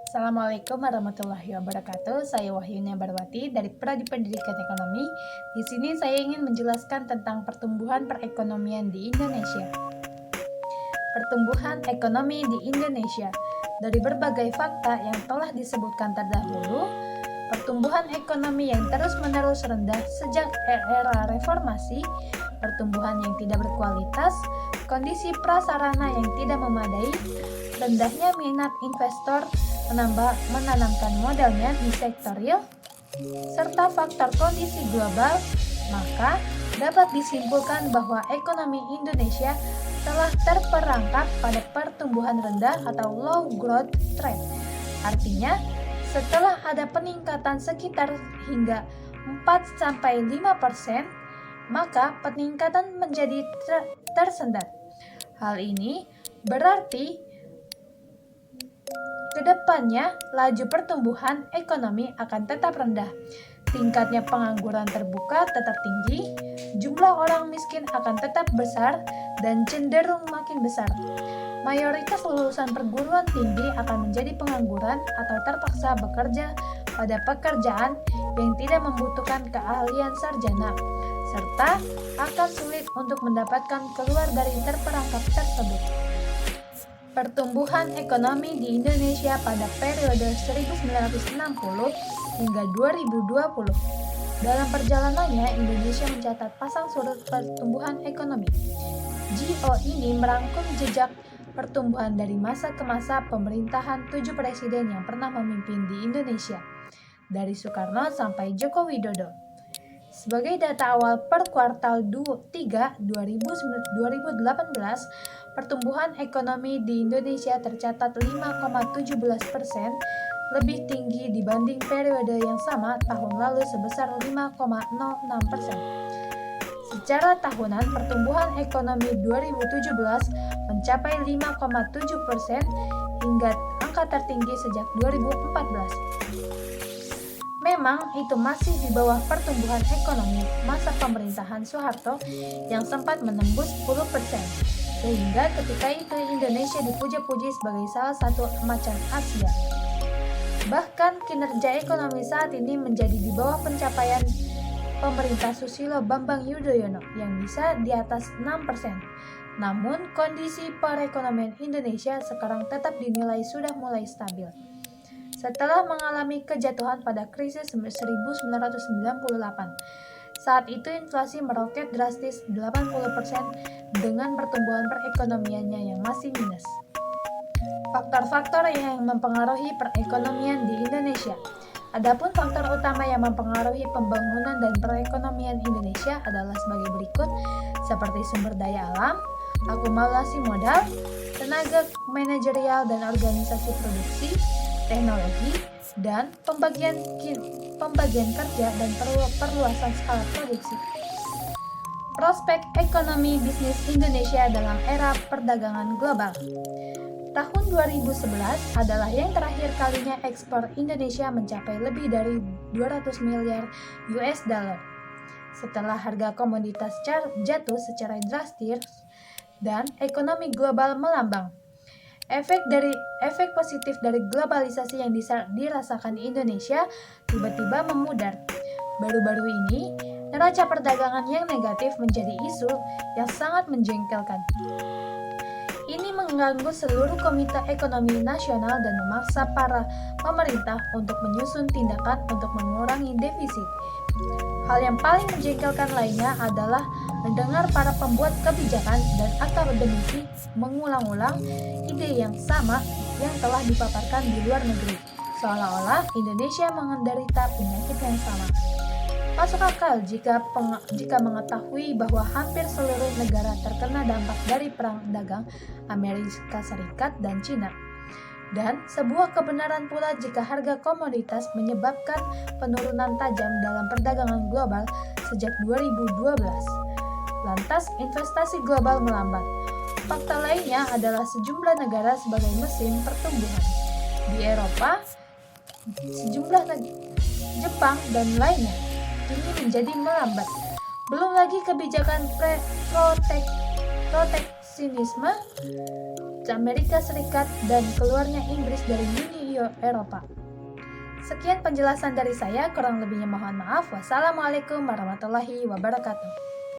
Assalamualaikum warahmatullahi wabarakatuh. Saya Wahyunia Barwati dari Prodi Pendidikan Ekonomi. Di sini saya ingin menjelaskan tentang pertumbuhan perekonomian di Indonesia. Pertumbuhan ekonomi di Indonesia. Dari berbagai fakta yang telah disebutkan terdahulu, pertumbuhan ekonomi yang terus-menerus rendah sejak era reformasi, pertumbuhan yang tidak berkualitas, kondisi prasarana yang tidak memadai, rendahnya minat investor menanamkan modalnya di sektor real, serta faktor kondisi global, maka dapat disimpulkan bahwa ekonomi Indonesia telah terperangkap pada pertumbuhan rendah atau low growth trend. Artinya, setelah ada peningkatan sekitar hingga 4-5%, maka peningkatan menjadi tersendat. Hal ini berarti kedepannya, laju pertumbuhan ekonomi akan tetap rendah. Tingkatnya pengangguran terbuka tetap tinggi, jumlah orang miskin akan tetap besar dan cenderung makin besar. Mayoritas lulusan perguruan tinggi akan menjadi pengangguran atau terpaksa bekerja pada pekerjaan yang tidak membutuhkan keahlian sarjana, serta akan sulit untuk mendapatkan keluar dari terperangkap tersebut. Pertumbuhan ekonomi di Indonesia pada periode 1960 hingga 2020. Dalam perjalanannya, Indonesia mencatat pasang surut pertumbuhan ekonomi. GO ini merangkum jejak pertumbuhan dari masa ke masa pemerintahan 7 presiden yang pernah memimpin di Indonesia, dari Soekarno sampai Joko Widodo. Sebagai data awal per kuartal 3 2018, pertumbuhan ekonomi di Indonesia tercatat 5,17%, lebih tinggi dibanding periode yang sama tahun lalu sebesar 5,06%. Secara tahunan, pertumbuhan ekonomi 2017 mencapai 5,7% hingga angka tertinggi sejak 2014. Memang itu masih di bawah pertumbuhan ekonomi masa pemerintahan Soeharto yang sempat menembus 10%, sehingga ketika itu Indonesia dipuja-puji sebagai salah satu macan Asia. Bahkan kinerja ekonomi saat ini menjadi di bawah pencapaian pemerintah Susilo Bambang Yudhoyono yang bisa di atas 6%. Namun kondisi perekonomian Indonesia sekarang tetap dinilai sudah mulai stabil. Setelah mengalami kejatuhan pada krisis 1998, saat itu inflasi meroket drastis 80% dengan pertumbuhan perekonomiannya yang masih minus. Faktor-faktor yang mempengaruhi perekonomian di Indonesia. Adapun faktor utama yang mempengaruhi pembangunan dan perekonomian Indonesia adalah sebagai berikut, seperti sumber daya alam, akumulasi modal, tenaga manajerial dan organisasi produksi, teknologi, dan pembagian kerja dan perluasan skala produksi. Prospek ekonomi bisnis Indonesia dalam era perdagangan global. Tahun 2011 adalah yang terakhir kalinya ekspor Indonesia mencapai lebih dari 200 miliar US dollar. Setelah harga komoditas jatuh secara drastis dan ekonomi global melambang. Efek positif dari globalisasi yang dirasakan Indonesia tiba-tiba memudar. Baru-baru ini, neraca perdagangan yang negatif menjadi isu yang sangat menjengkelkan. Ini mengganggu seluruh Komite Ekonomi Nasional dan memaksa para pemerintah untuk menyusun tindakan untuk mengurangi defisit. Hal yang paling menjengkelkan lainnya adalah mendengar para pembuat kebijakan dan akademisi mengulang-ulang ide yang sama yang telah dipaparkan di luar negeri, seolah-olah Indonesia menderita penyakit yang sama. Masuk akal jika mengetahui bahwa hampir seluruh negara terkena dampak dari perang dagang Amerika Serikat dan Cina. Dan sebuah kebenaran pula jika harga komoditas menyebabkan penurunan tajam dalam perdagangan global sejak 2012. Lantas investasi global melambat. Fakta lainnya adalah sejumlah negara sebagai mesin pertumbuhan. Di Eropa, sejumlah Jepang dan lainnya ini menjadi melambat. Belum lagi kebijakan proteksionisme Amerika Serikat dan keluarnya Inggris dari Uni Eropa. Sekian penjelasan dari saya, kurang lebihnya mohon maaf. Wassalamualaikum warahmatullahi wabarakatuh.